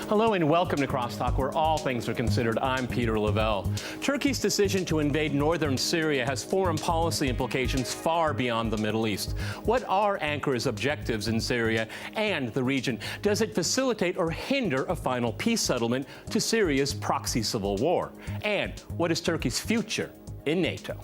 Hello and welcome to Crosstalk, where all things are considered. I'm Peter Lavelle. Turkey's decision to invade Northern Syria has foreign policy implications far beyond the Middle East. What are Ankara's objectives in Syria and the region? Does it facilitate or hinder a final peace settlement to Syria's proxy civil war? And what is Turkey's future in NATO?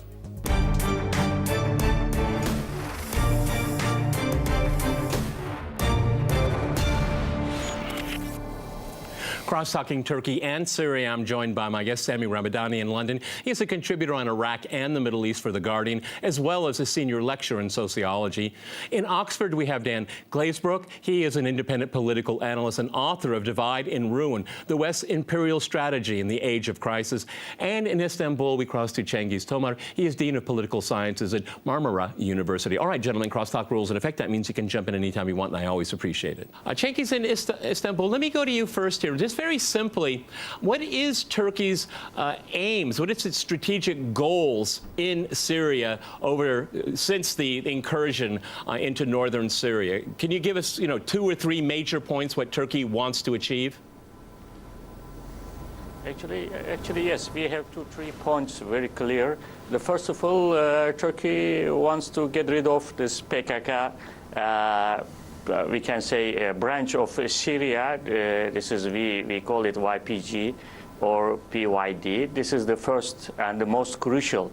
Cross-talking Turkey and Syria, I'm joined by my guest, Sami Ramadani in London. He is a contributor on Iraq and the Middle East for The Guardian, as well as a senior lecturer in sociology. In Oxford, we have Dan Glazebrook. He is an independent political analyst and author of Divide and Ruin, the West's Imperial Strategy in the Age of Crisis. And in Istanbul, we cross to Cengiz Tomar. He is Dean of Political Sciences at Marmara University. All right, gentlemen, crosstalk rules in effect. That means you can jump in anytime you want, and I always appreciate it. Cengiz in Istanbul, let me go to you first here. Just very simply, what is Turkey's aims? What is its strategic goals in Syria since the incursion into northern Syria? Can you give us, 2 or 3 major points what Turkey wants to achieve? Actually, yes. We have 2-3 points very clear. The first of all, Turkey wants to get rid of this PKK. We can say a branch of Syria. This is we call it YPG or PYD. This is the first and the most crucial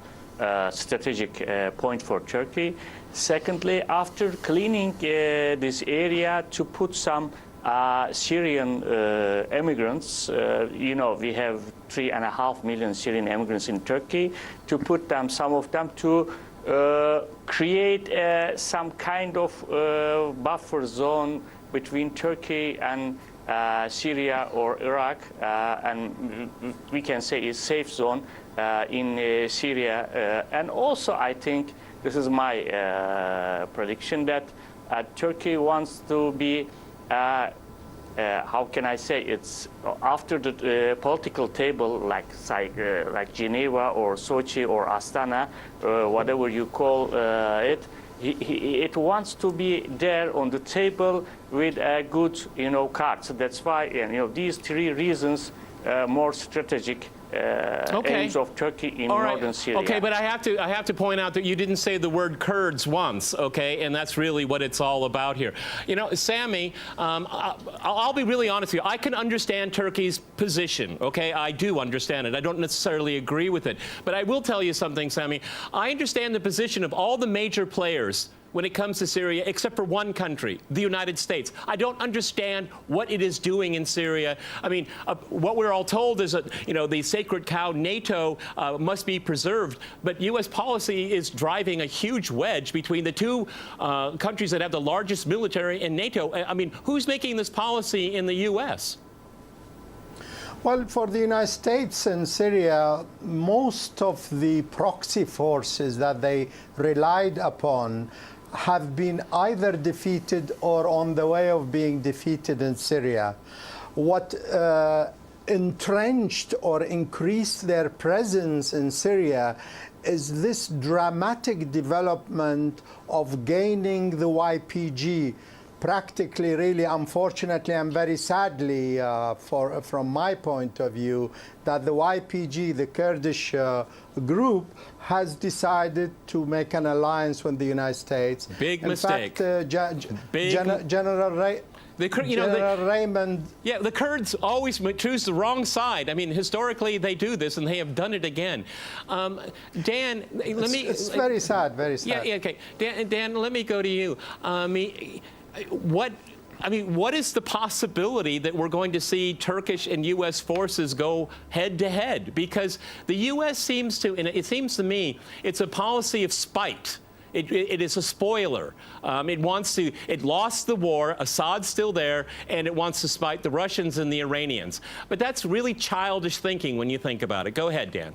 strategic point for Turkey. Secondly, after cleaning this area to put some Syrian immigrants, we have 3.5 million Syrian immigrants in Turkey, to put them, some of them, to create some kind of buffer zone between Turkey and Syria or Iraq, and we can say a safe zone in Syria. And also, I think, this is my prediction, that Turkey wants to be how can I say, it's after the political table, like Geneva or Sochi or Astana, whatever you call it, it wants to be there on the table with good, cards. That's why, these 3 reasons, more strategic aims of Turkey in northern Syria. Okay, but I have to point out that you didn't say the word Kurds once, okay, and that's really what it's all about here. Sami, I'll be really honest with you. I can understand Turkey's position, okay? I do understand it. I don't necessarily agree with it, but I will tell you something, Sami. I understand the position of all the major players when it comes to Syria, except for one country, the United States. I don't understand what it is doing in Syria. I mean, what we're all told is that, the sacred cow NATO must be preserved, but U.S. policy is driving a huge wedge between the 2 countries that have the largest military in NATO. I mean, who's making this policy in the U.S.? Well, for the United States and Syria, most of the proxy forces that they relied upon have been either defeated or on the way of being defeated in Syria. What entrenched or increased their presence in Syria is this dramatic development of gaining the YPG. Practically, really, unfortunately, and very sadly, from my point of view, that the YPG, the Kurdish group, has decided to make an alliance with the United States. Big mistake. In fact, General Raymond. Yeah, the Kurds always choose the wrong side. I mean, historically, they do this, and they have done it again. Dan, let me... It's very sad, very sad. Yeah, okay. Dan, let me go to you. What is the possibility that we're going to see Turkish and U.S. forces go head-to-head? Because the U.S. seems to, and it seems to me, it's a policy of spite. It is a spoiler. It lost the war, Assad's still there, and it wants to spite the Russians and the Iranians. But that's really childish thinking when you think about it. Go ahead, Dan.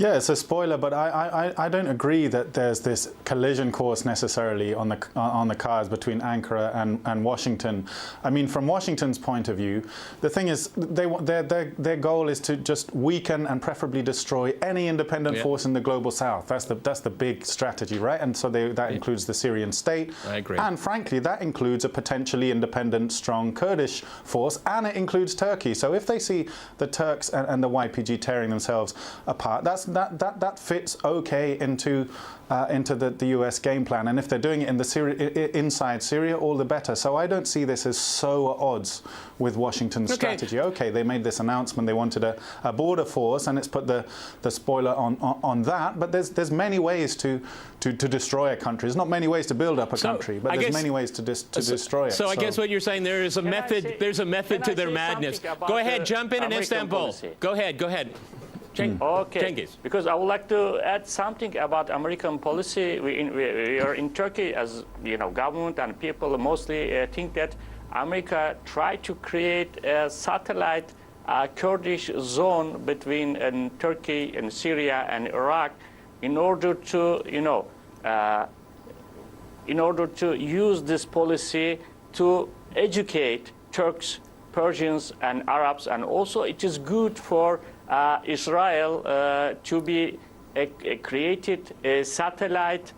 Yeah, it's a spoiler, but I don't agree that there's this collision course necessarily on the cards between Ankara and Washington. I mean, from Washington's point of view, the thing is, their goal is to just weaken and preferably destroy any independent force in the global south. That's the big strategy, right? And so that includes the Syrian state. I agree. And frankly, that includes a potentially independent, strong Kurdish force, and it includes Turkey. So if they see the Turks and the YPG tearing themselves apart, that fits okay into the US game plan. And if they're doing it inside Syria, all the better. So I don't see this as so at odds with Washington's strategy. Okay, they made this announcement, they wanted a border force, and it's put the spoiler on that. But there's many ways to destroy a country. There's not many ways to build up a country, but there's many ways to destroy it. So I guess what you're saying, there is a method. There's a method to their madness. Go ahead, jump in Istanbul. Policy. Go ahead. Okay, Cengiz. because I would like to add something about American policy. We are in Turkey, as you know, government and people mostly think that America tried to create a satellite Kurdish zone between Turkey and Syria and Iraq in order to, in order to use this policy to educate Turks, Persians, and Arabs, and also it is good for Israel to be created a satellite,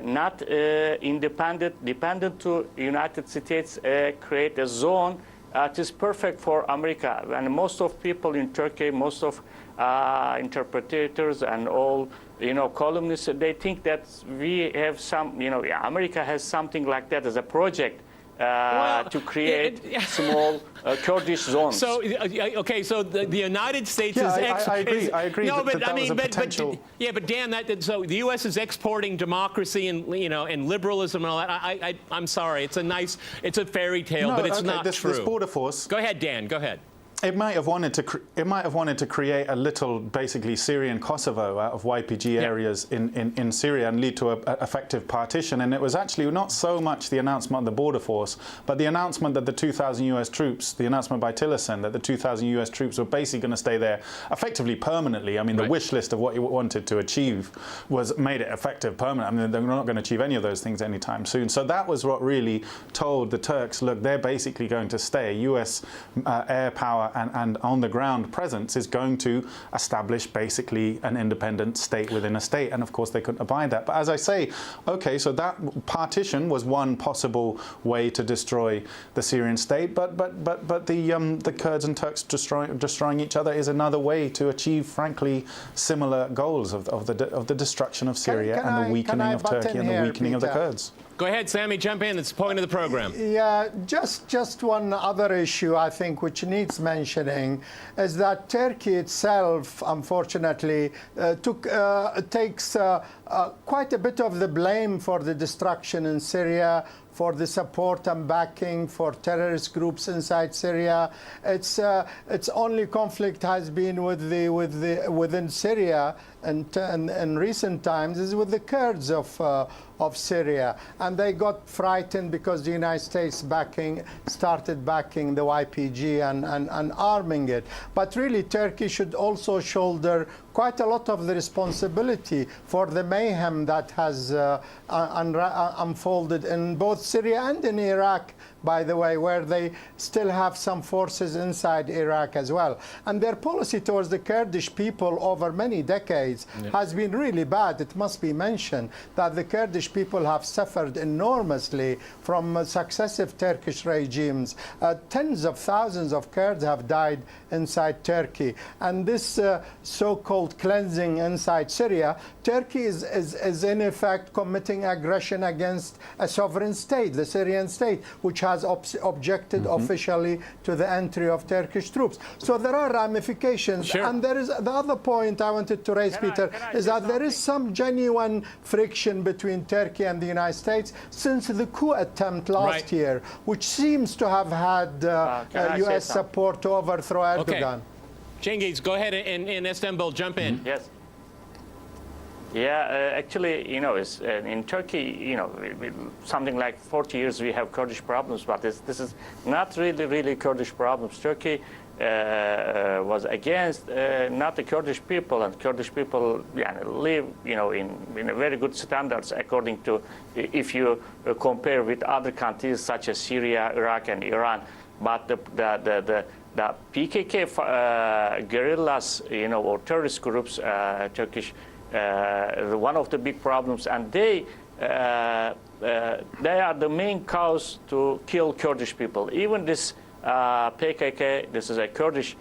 not dependent to United States, create a zone. It is perfect for America. And most of people in Turkey, most of interpreters and all, columnists, they think that we have some, America has something like that as a project. To create small Kurdish zones. So, okay, so the United States is... I agree. No, but I mean, but Dan, so the U.S. is exporting democracy and and liberalism and all that. I'm sorry, it's a fairy tale, but it's not true. This border force. Go ahead, Dan. Go ahead. It might have wanted to create a little, basically, Syrian Kosovo out of YPG areas in Syria and lead to an effective partition. And it was actually not so much the announcement of the border force, but the announcement that the 2,000 US troops, the announcement by Tillerson that the 2,000 US troops were basically going to stay there effectively permanently. I mean, the wish list of what he wanted to achieve made it effective permanent. I mean, they're not going to achieve any of those things anytime soon. So that was what really told the Turks, look, they're basically going to stay. US air power and on-the-ground presence is going to establish basically an independent state within a state, and of course they couldn't abide that. But as I say, okay, so that partition was one possible way to destroy the Syrian state, but the Kurds and Turks destroying each other is another way to achieve, frankly, similar goals of the destruction of Syria and the weakening of Turkey and the weakening of the Kurds. Go ahead, Sammy, jump in. It's the point of the program. Yeah, just one other issue, I think, which needs mentioning, is that Turkey itself, unfortunately, takes quite a bit of the blame for the destruction in Syria, for the support and backing for terrorist groups inside Syria. Its only conflict has been within Syria, and in recent times is with the Kurds of Syria, and they got frightened because the United States started backing the YPG and arming it. But really, Turkey should also shoulder quite a lot of the responsibility for the mayhem that has unfolded in both Syria and in Iraq, by the way, where they still have some forces inside Iraq as well. And their policy towards the Kurdish people over many decades has been really bad. It must be mentioned that the Kurdish people have suffered enormously from successive Turkish regimes. Tens of thousands of Kurds have died inside Turkey. And this so-called cleansing inside Syria, Turkey is in effect committing aggression against a sovereign state, the Syrian state, which has objected officially to the entry of Turkish troops. So there are ramifications. Sure. And there is the other point I wanted to raise, Peter, is that there is some genuine friction between Turkey and the United States since the coup attempt last year, which seems to have had U.S. support to overthrow Erdogan. Okay. Cengiz, go ahead in Istanbul, jump in. Yes. Yeah, actually, it's, in Turkey, something like 40 years we have Kurdish problems, but this is not really Kurdish problems. Turkey was against not the Kurdish people, and Kurdish people live, in a very good standards according to, if you compare with other countries such as Syria, Iraq, and Iran. But the PKK guerrillas, or terrorist groups, Turkish, one of the big problems, and they are the main cause to kill Kurdish people. Even this PKK, this is a Kurdish,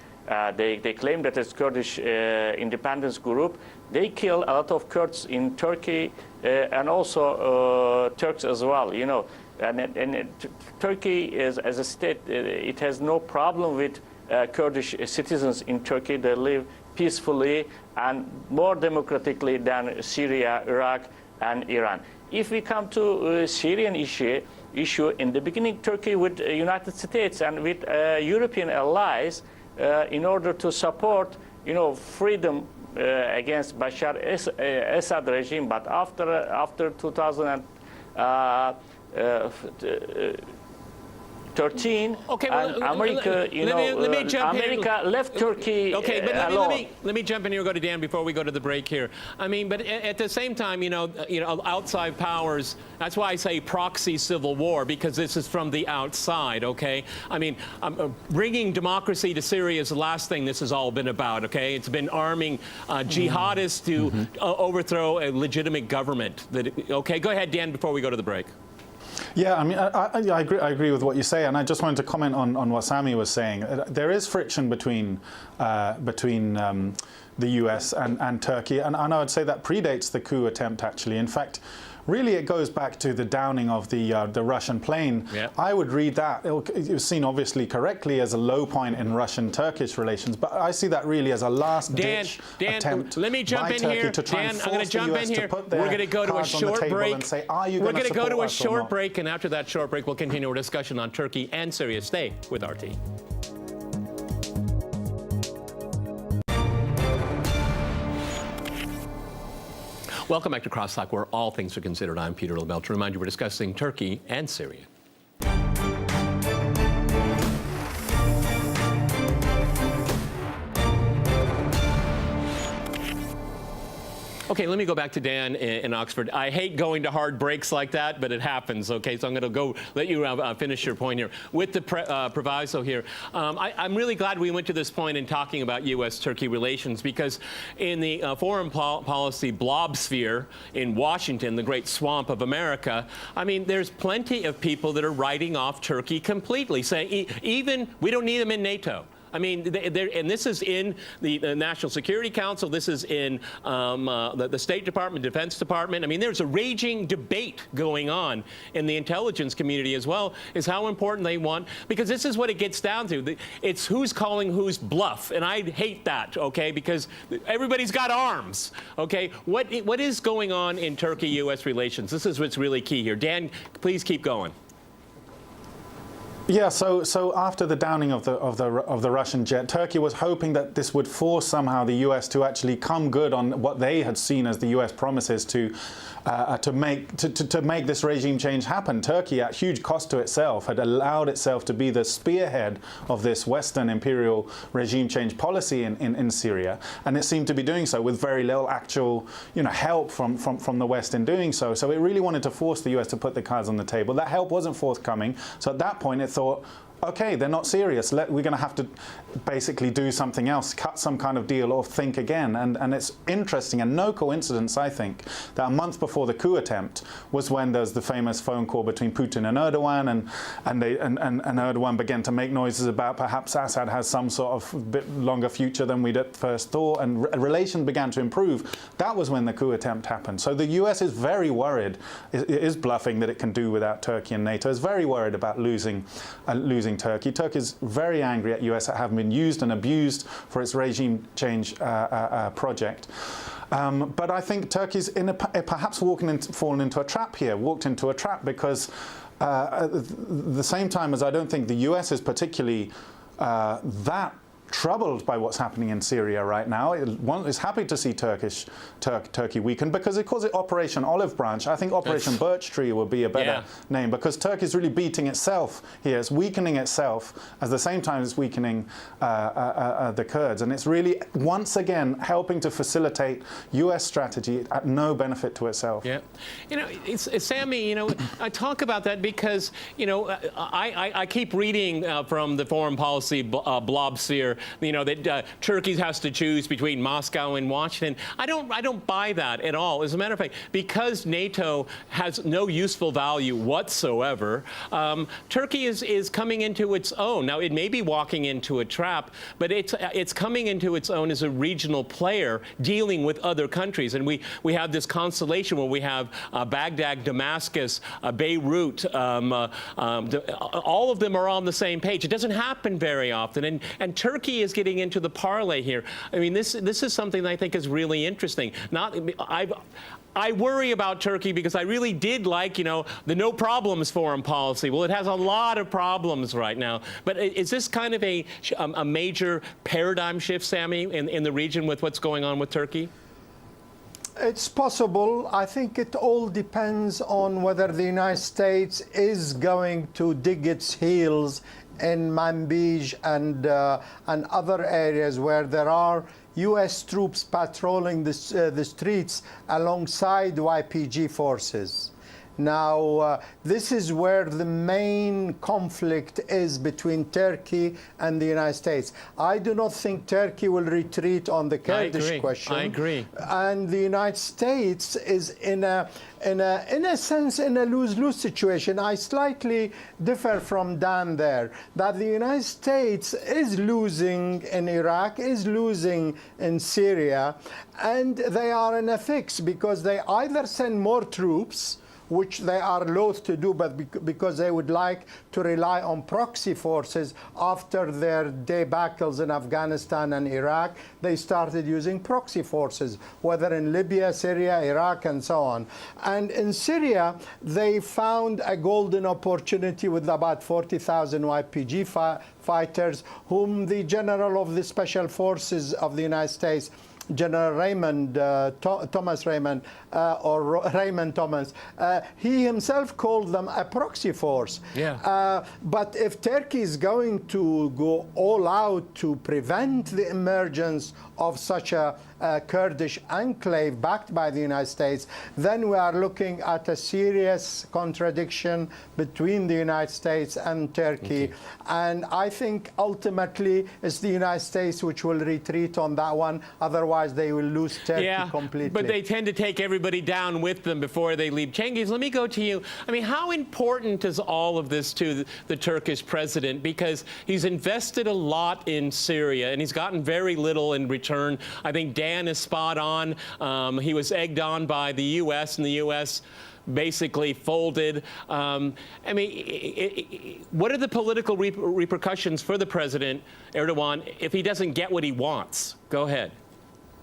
they claim that it's Kurdish independence group. They kill a lot of Kurds in Turkey and also Turks as well, And Turkey is, as a state, it has no problem with Kurdish citizens in Turkey. They live peacefully and more democratically than Syria, Iraq, and Iran. If we come to Syrian issue, in the beginning, Turkey with the United States and with European allies in order to support, freedom against Bashar Assad regime. But after 2013, okay, well, America, let me jump America in. left Turkey okay, but alone. let me jump in here and go to Dan before we go to the break here. I mean, but at the same time, outside powers, that's why I say proxy civil war, because this is from the outside, okay? I mean, bringing democracy to Syria is the last thing this has all been about, okay? It's been arming jihadists to overthrow a legitimate government. Okay, go ahead, Dan, before we go to the break. Yeah, I mean, I agree with what you say, and I just wanted to comment on what Sami was saying. There is friction between the US and Turkey, and I would say that predates the coup attempt, actually. In fact, really it goes back to the downing of the Russian plane. Yeah. I would read that, it was seen obviously correctly as a low point in Russian-Turkish relations, but I see that really as a last-ditch attempt let me jump by in Turkey here. to try Dan, and I'm going to jump in here. We're going to go to a short break. And say, are you We're going to go to a us or short not? break, and after that short break, we'll continue our discussion on Turkey and Syria. Stay with RT. Welcome back to Crosstalk, where all things are considered. I'm Peter Lavelle. To remind you, we're discussing Turkey and Syria. Okay, let me go back to Dan in Oxford. I hate going to hard breaks like that, but it happens, okay? So I'm going to let you finish your point here. With the proviso here, I'm really glad we went to this point in talking about U.S.-Turkey relations, because in the foreign policy blobsphere in Washington, the great swamp of America, I mean, there's plenty of people that are writing off Turkey completely, saying even we don't need them in NATO. I mean, and this is in the National Security Council. This is in the State Department, Defense Department. I mean, there's a raging debate going on in the intelligence community as well, is how important they want, because this is what it gets down to. It's who's calling who's bluff, and I hate that, okay, because everybody's got arms, okay? What is going on in Turkey-U.S. relations? This is what's really key here. Dan, please keep going. Yeah, so after the downing of the Russian jet, Turkey was hoping that this would force somehow the U.S. to actually come good on what they had seen as the U.S. promises to make this regime change happen. Turkey, at huge cost to itself, had allowed itself to be the spearhead of this Western imperial regime change policy in Syria, and it seemed to be doing so with very little actual, help from the West in doing so. So it really wanted to force the U.S. to put the cards on the table. That help wasn't forthcoming. So at that point, it thought, okay, they're not serious. We're going to have to basically do something else, cut some kind of deal or think again. And it's interesting, and no coincidence, I think, that a month before the coup attempt was when there's the famous phone call between Putin and Erdogan, and Erdogan began to make noises about perhaps Assad has some sort of bit longer future than we'd at first thought, and relations began to improve. That was when the coup attempt happened. So the US is very worried, it is bluffing that it can do without Turkey and NATO, is very worried about losing Turkey. Turkey is very angry at US at having been used and abused for its regime change project. But I think Turkey's perhaps fallen into a trap here, walked into a trap, because at the same time as I don't think the US is particularly that troubled by what's happening in Syria right now. It's happy to see Turkey weaken because it calls it Operation Olive Branch. I think Operation Birch Tree would be a better name, because Turkey is really beating itself here. It's weakening itself at the same time it's weakening the Kurds. And it's really, once again, helping to facilitate U.S. strategy at no benefit to itself. Yeah. You know, Sammy, you know, I talk about that because, you know, I keep reading from the foreign policy blob sphere, you know, that Turkey has to choose between Moscow and Washington. I don't buy that at all. As a matter of fact, because NATO has no useful value whatsoever, Turkey is coming into its own. Now, it may be walking into a trap, but it's coming into its own as a regional player dealing with other countries. And we have this constellation where we have Baghdad, Damascus, Beirut, all of them are on the same page. It doesn't happen very often, and Turkey is getting into the parlay here. I mean, this is something that I think is really interesting. I worry about Turkey because I really did like, you know, the no problems foreign policy. Well, it has a lot of problems right now. But is this kind of a major paradigm shift, Sammy, in the region with what's going on with Turkey? It's possible. I think it all depends on whether the United States is going to dig its heels in Manbij and other areas where there are U.S. troops patrolling the streets alongside YPG forces. Now, this is where the main conflict is between Turkey and the United States. I do not think Turkey will retreat on the Kurdish question. I agree. And the United States is in a sense in a lose-lose situation. I slightly differ from Dan there, that the United States is losing in Iraq, is losing in Syria, and they are in a fix because they either send more troops, which they are loath to do, but because they would like to rely on proxy forces. After their debacles in Afghanistan and Iraq, they started using proxy forces, whether in Libya, Syria, Iraq, and so on. And in Syria, they found a golden opportunity with about 40,000 YPG fighters, whom the general of the special forces of the United States, General Raymond, Thomas Raymond, or Raymond Thomas, he himself called them a proxy force. Yeah. But if Turkey is going to go all out to prevent the emergence of such a Kurdish enclave backed by the United States, then we are looking at a serious contradiction between the United States and Turkey. And I think ultimately it's the United States which will retreat on that one. Otherwise, they will lose Turkey completely. But they tend to take everybody down with them before they leave. Cengiz, let me go to you. I mean, how important is all of this to the Turkish president? Because he's invested a lot in Syria, and he's gotten very little in return. I think Dan is spot on. He was egged on by the U.S., and the U.S. basically folded. I mean, what are the political repercussions for the president, Erdogan, if he doesn't get what he wants? Go ahead.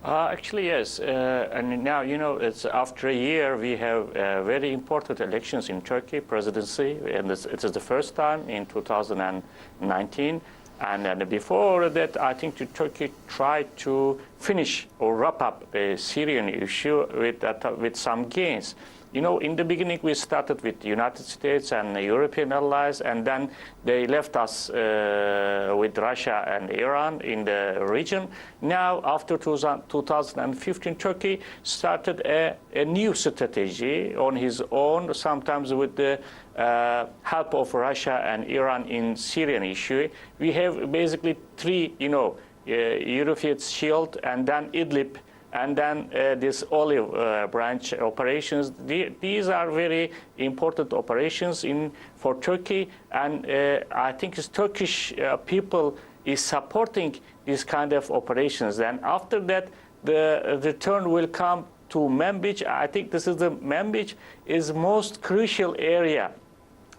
Actually, yes. And now, you know, it's after a year, we have very important elections in Turkey, presidency, and it is the first time in 2019. And before that, I think Turkey tried to finish or wrap up the Syrian issue with some gains. You know, in the beginning, we started with the United States and the European allies, and then they left us with Russia and Iran in the region. Now, after 2015, Turkey started a new strategy on his own, sometimes with the help of Russia and Iran in Syrian issue. We have basically three, you know, European Shield, and then Idlib, and then this olive branch operations. These are very important operations for Turkey, and I think the Turkish people is supporting these kind of operations. Then after that, the return will come to Manbij. I think this is the Manbij is most crucial area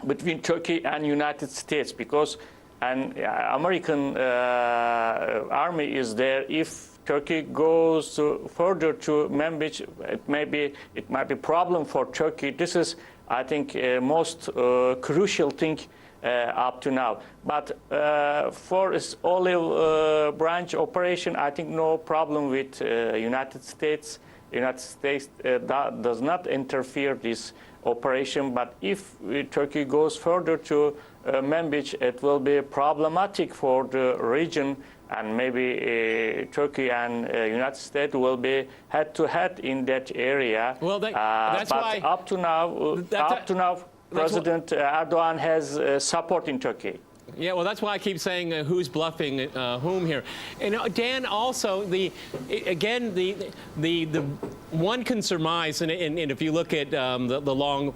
between Turkey and United States, because an American army is there. If Turkey goes further to Manbij, it might be problem for Turkey. This is, I think, most crucial thing up to now. But for its olive branch operation, I think no problem with United States. United States does not interfere this operation. But if Turkey goes further to Meex, it will be problematic for the region, and maybe Turkey and United States will be head-to-head in that area. Well, that's but why up to now, President Erdogan has support in Turkey. Yeah, well, that's why I keep saying who's bluffing whom here. And Dan, also the one can surmise, and if you look at the long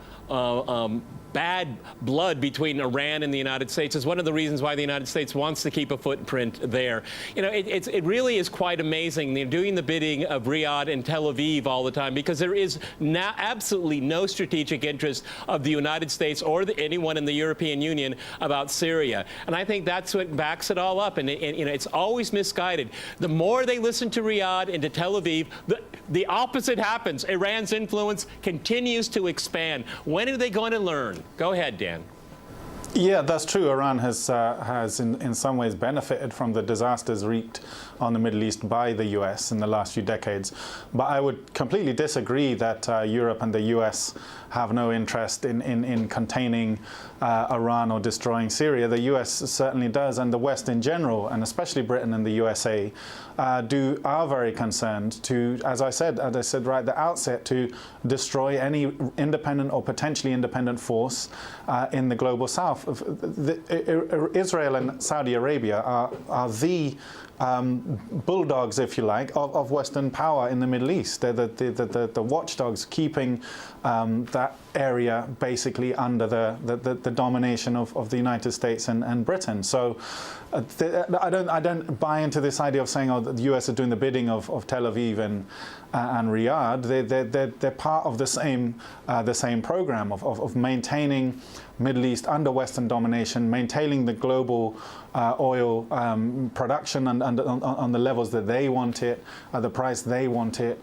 bad blood between Iran and the United States is one of the reasons why the United States wants to keep a footprint there. You know, it really is quite amazing. They're doing the bidding of Riyadh and Tel Aviv all the time because there is now absolutely no strategic interest of the United States or anyone in the European Union about Syria. And I think that's what backs it all up. And you know, it's always misguided. The more they listen to Riyadh and to Tel Aviv, the opposite happens. Iran's influence continues to expand. When are they going to learn? Go ahead, Dan. Yeah, that's true. Iran has in some ways benefited from the disasters wreaked on the Middle East by the US in the last few decades. But I would completely disagree that Europe and the US have no interest in containing Iran or destroying Syria. The US certainly does, and the West in general, and especially Britain and the USA, are very concerned to, as I said right at the outset, to destroy any independent or potentially independent force in the global South. Israel and Saudi Arabia are the bulldogs, if you like, of Western power in the Middle East. They're the watchdogs keeping that area basically under the domination of the United States and Britain. So I don't buy into this idea of saying, oh, the US are doing the bidding of Tel Aviv and Riyadh. They're part of the same program of maintaining Middle East under Western domination, maintaining the global oil production on the levels that they want it, the price they want it,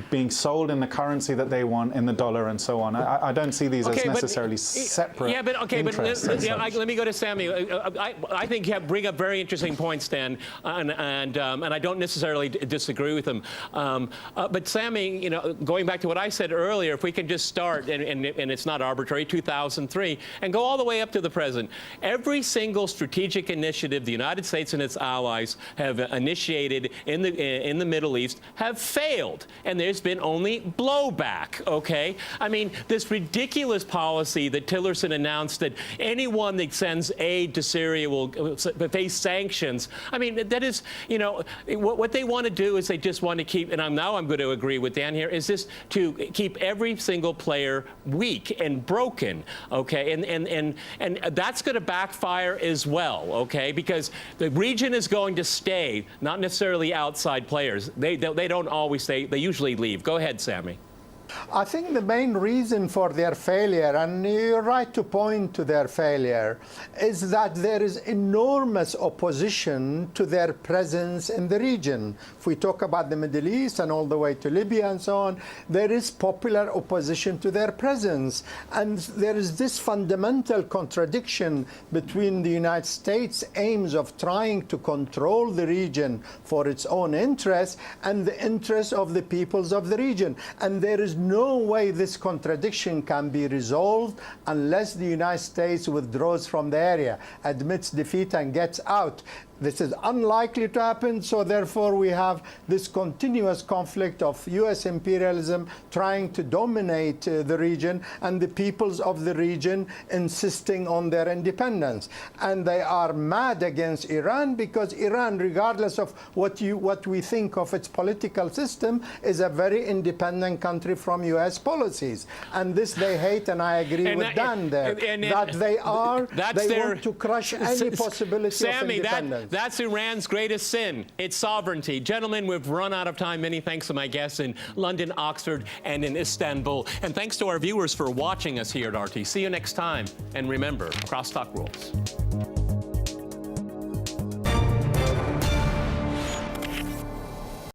being sold in the currency that they want, in the dollar and so on. I don't see these as necessarily separate interests. Let me go to Sammy. I think you bring up very interesting points, Dan, and I don't necessarily disagree with them. But Sammy, you know, going back to what I said earlier, if we can just start, and it's not arbitrary, 2003, and go all the way up to the present, every single strategic initiative the United States and its allies have initiated in the Middle East have failed, and there's been only blowback. Okay, I mean, this ridiculous policy that Tillerson announced that anyone that sends aid to Syria will face sanctions. I mean, that is, you know, what they want to do is they just want to keep, and I'm going to agree with Dan here, is this to keep every single player weak and broken. Okay, and that's going to backfire as well. Okay, because the region is going to stay, not necessarily outside players. They don't always stay. They usually leave. Go ahead, Sammy. I think the main reason for their failure, and you're right to point to their failure, is that there is enormous opposition to their presence in the region. If we talk about the Middle East and all the way to Libya and so on, there is popular opposition to their presence. And there is this fundamental contradiction between the United States' aims of trying to control the region for its own interests and the interests of the peoples of the region. And there is no way this contradiction can be resolved unless the United States withdraws from the area, admits defeat, and gets out. This is unlikely to happen, so therefore we have this continuous conflict of U.S. imperialism trying to dominate the region and the peoples of the region insisting on their independence. And they are mad against Iran because Iran, regardless of what we think of its political system, is a very independent country from U.S. policies. And this they hate, and I agree with Dan there, that they want to crush any possibility of independence. That's Iran's greatest sin, its sovereignty. Gentlemen, we've run out of time. Many thanks to my guests in London, Oxford, and in Istanbul. And thanks to our viewers for watching us here at RT. See you next time. And remember, Crosstalk rules.